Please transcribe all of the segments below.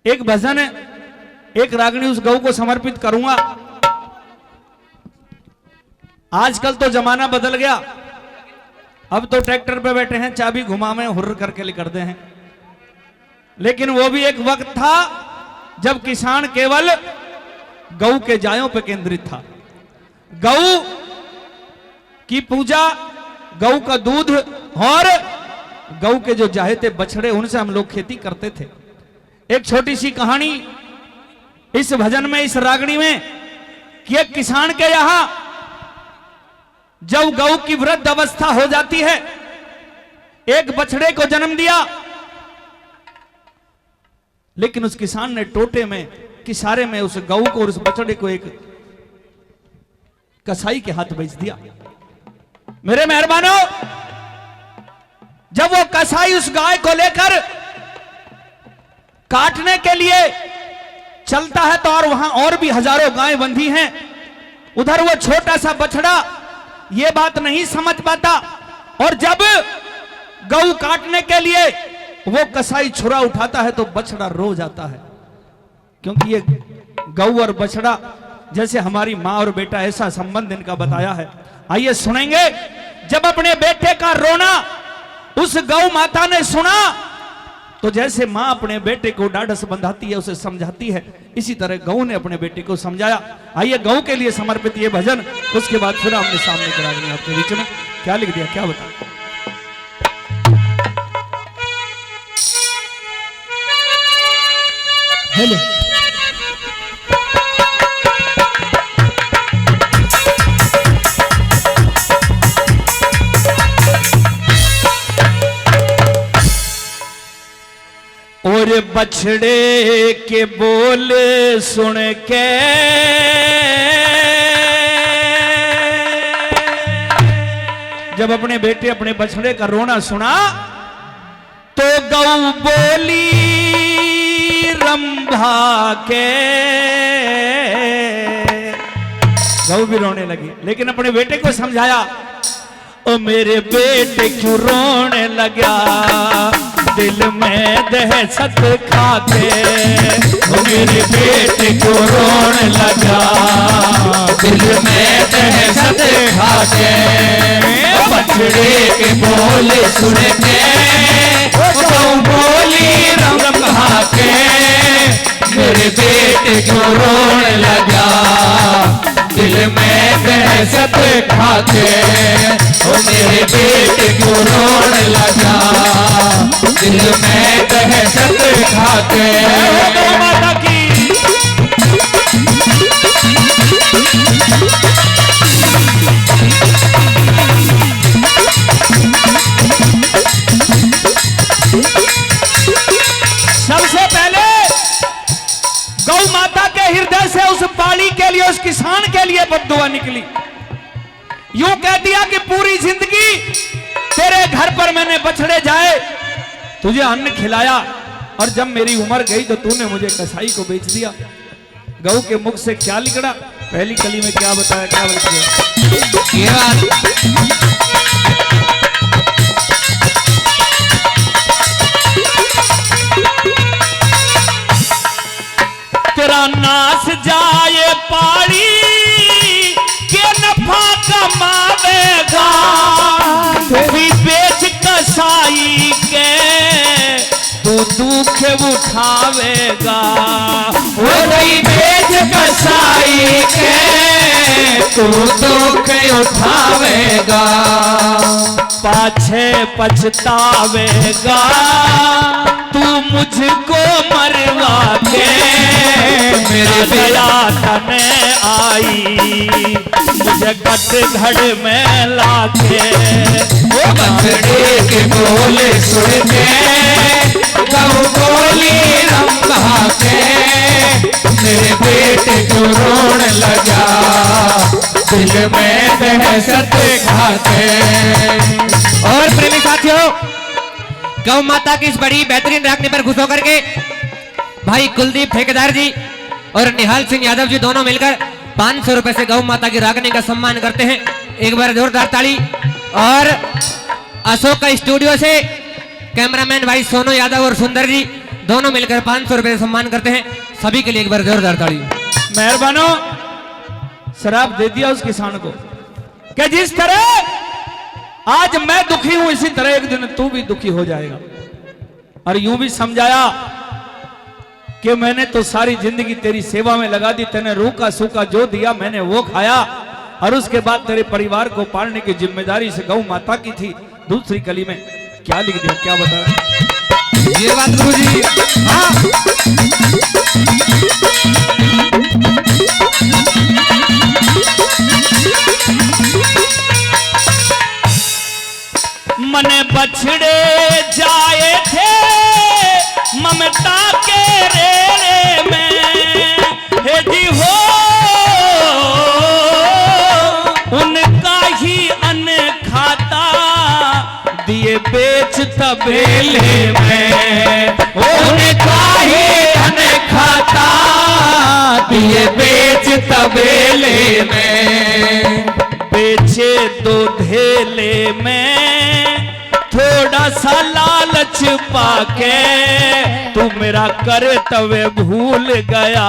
एक भजन है, एक रागनी उस गौ को समर्पित करूंगा। आजकल तो जमाना बदल गया, अब तो ट्रैक्टर पे बैठे हैं, चाबी घुमावे हुर्र करके निकलते हैं। लेकिन वो भी एक वक्त था जब किसान केवल गौ के जायों पे केंद्रित था। गौ की पूजा, गौ का दूध और गौ के जो जाहे थे बछड़े, उनसे हम लोग खेती करते थे। एक छोटी सी कहानी इस भजन में, इस रागनी में, कि एक किसान के यहां जब गौ की वृद्ध अवस्था हो जाती है, एक बछड़े को जन्म दिया, लेकिन उस किसान ने टोटे में, किसारे में उस गौ को और उस बछड़े को एक कसाई के हाथ बेच दिया। मेरे मेहरबानों, जब वो कसाई उस गाय को लेकर काटने के लिए चलता है तो और वहां और भी हजारों गाय बंधी हैं, उधर वो छोटा सा बछड़ा ये बात नहीं समझ पाता, और जब गौ काटने के लिए वो कसाई छुरा उठाता है तो बछड़ा रो जाता है, क्योंकि ये गौ और बछड़ा जैसे हमारी मां और बेटा, ऐसा संबंध इनका बताया है। आइए सुनेंगे। जब अपने बेटे का रोना उस गौ माता ने सुना तो जैसे मां अपने बेटे को ढाढ़स बंधाती है, उसे समझाती है, इसी तरह गौ ने अपने बेटे को समझाया। आइए गौ के लिए समर्पित ये भजन, उसके बाद फिर हमने सामने करा देंगे आपके बीच में। क्या लिख दिया, क्या बता। हेलो और बछड़े के बोल सुन के जब अपने बेटे अपने बछड़े का रोना सुना तो गौ बोली रंभा के, गौ भी रोने लगी, लेकिन अपने बेटे को समझाया। ओ मेरे बेटे क्यों रोने लगा, दिल में दहशत खाके, ओ मेरे बेटे को रोने लगा, दिल में दहशत खाके, बछड़े के बोल सुन के गौ बोली रंभा के, मेरे बेटे को रोने लगा, दिल में दहशत खाके, ओ मेरे बेटे को रोने लगा, दिल में दहशत खाके। माता की सबसे पहले गौ माता के हृदय से उस पाड़ी के लिए, उस किसान के लिए बद्दुआ निकली। यूं कह दिया कि पूरी जिंदगी तेरे घर पर मैंने बछड़े जाए, तुझे अन्न खिलाया, और जब मेरी उम्र गई तो तूने मुझे कसाई को बेच दिया। गौ के मुख से क्या निकला, पहली कली में क्या बताया, क्या बताया। तेरा नाश जाए पाड़ी के नफा कमावेगा, भी बेच कसाई के तू दुख उठावेगा, वो नहीं बेच कसाई के तू दुख उठावेगा, पाछे पछतावेगा, तू मुझको मरवा के, मेरे दया तने आई, मुझे कटघड़ में लाके, वो बछड़े के बोले सुन के गौ बोली रंभा के, मेरे बेटे को रोने लगा, दिल में दहशत खाके। और प्रेमी साथियों, गौ माता की इस बड़ी बेहतरीन रागनी पर खुश होकर के भाई कुलदीप ठेकेदार जी और निहाल सिंह यादव जी दोनों मिलकर 500 रुपए से गौ माता की रागनी का सम्मान करते हैं। एक बार जोरदार ताली। और अशोक का स्टूडियो से कैमरामैन भाई सोनू यादव और सुंदर जी दोनों मिलकर 500 रुपए सम्मान करते हैं। सभी के लिए एक बार जोरदार ताली। मेहरबानो, शराब दे दिया उस किसान को कि जिस तरह आज मैं दुखी हूं इसी तरह एक दिन तू भी दुखी हो जाएगा। और यूं भी समझाया कि मैंने तो सारी जिंदगी तेरी सेवा में लगा दी, तेने रूखा सूखा जो दिया मैंने वो खाया, और उसके बाद तेरे परिवार को पालने की जिम्मेदारी से गौ माता की थी। दूसरी कली में क्या लिख दिया, क्या बता रहे? ये बात गुरुजी। हाँ। मन बछड़े जाए थे ममता के रेड़े में, हे जी हो उनका ही अन्न खाता दिए बेच तबेले में, उनका ही अन्न खाता दिए बेच तबेले में, बेचे दो धेले में थोड़ा सा लालच पाके तू मेरा कर्तव्य भूल गया,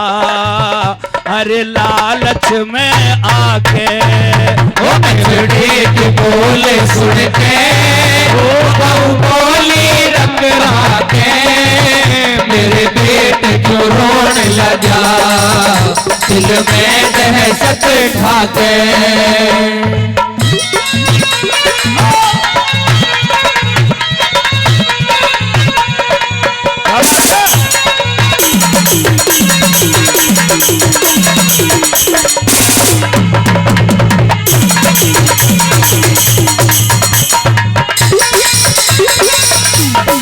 अरे लालच में आके ओ की बोले सुन के वो बोली रंग राके, मेरे बेटे क्यों रोने लगा दिल में दहशत खाके।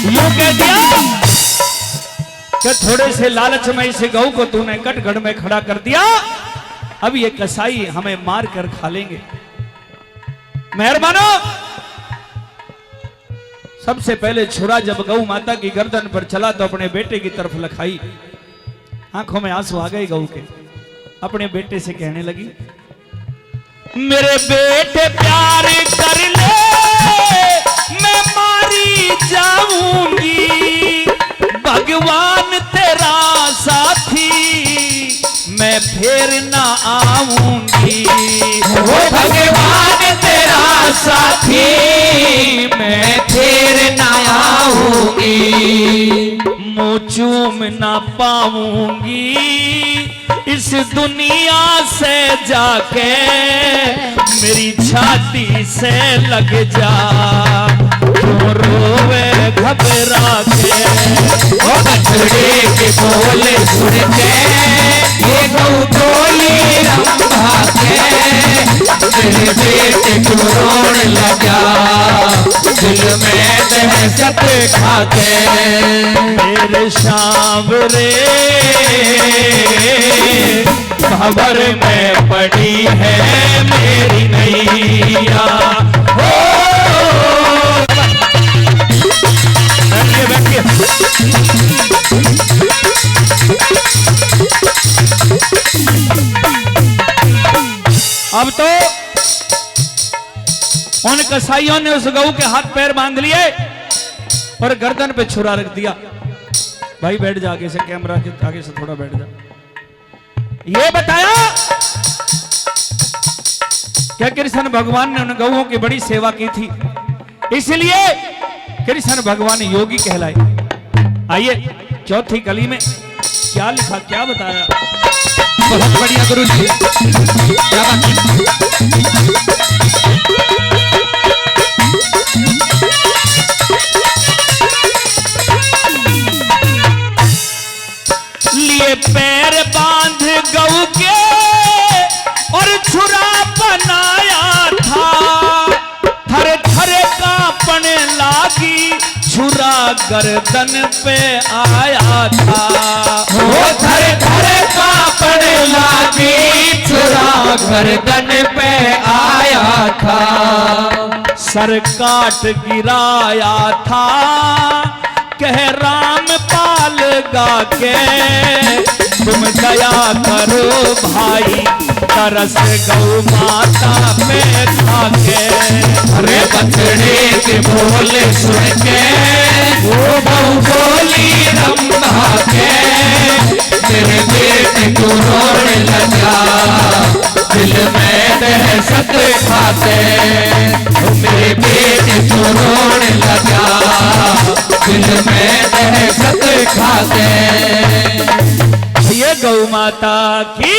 यूं कह दिया कि थोड़े से लालच में इस गऊ को तूने कटगढ़ में खड़ा कर दिया, अब ये कसाई हमें मार कर खा लेंगे। मेहरबानो, सबसे पहले छुरा जब गऊ माता की गर्दन पर चला तो अपने बेटे की तरफ लखाई, आंखों में आंसू आ गए गऊ के। अपने बेटे से कहने लगी, मेरे बेटे प्यार कर ले मैं मारी जाऊंगी, भगवान तेरा साथी मैं फिर ना आऊंगी, वो भगवान तेरा साथी मैं फिर ना आऊंगी, मुँह चूम ना पाऊंगी इस दुनिया से जाके, मेरी छाती से लग जा क्यों रोवे घबरा के, ओ बछड़े के बोले सुन के ये गऊ बोली रंभा के, मेरे बेटे क्यों रोने लगा दिल में दहशत खाके, मेरे सांवरे खबर में पड़ी है मेरी नैया, बैठिए बैठिए। अब तो उन कसाईयों ने उस गऊ के हाथ पैर बांध लिए और गर्दन पे छुरा रख दिया। भाई बैठ जा, आगे से कैमरा के आगे से थोड़ा बैठ जा। ये बताया क्या कृष्ण भगवान ने उन गऊओं की बड़ी सेवा की थी, इसलिए कृष्ण भगवान योगी कहलाए। आइए चौथी कली में क्या लिखा, क्या बताया। बहुत बढ़िया गुरु जी, क्या बात। लिए पैर बांध गऊ के और छुरा बनाया था, थर थर कांपने लागी छुरा गर्दन पे आया था, वो थर थर कांपने लागी छुरा गर्दन पे आया था, सर काट गिराया था कह राम पाल गा के तुम दया करो भाई, तरस गौ माता पे खाके। अरे बछड़े के बोले सुन के वो बहू बोली रंभा के, मेरे बेटे को रोने लगा दिल में दहशत खाते। मेरे बेटे को रोने लगा दिल में दहशत खाते। ये गौ माता की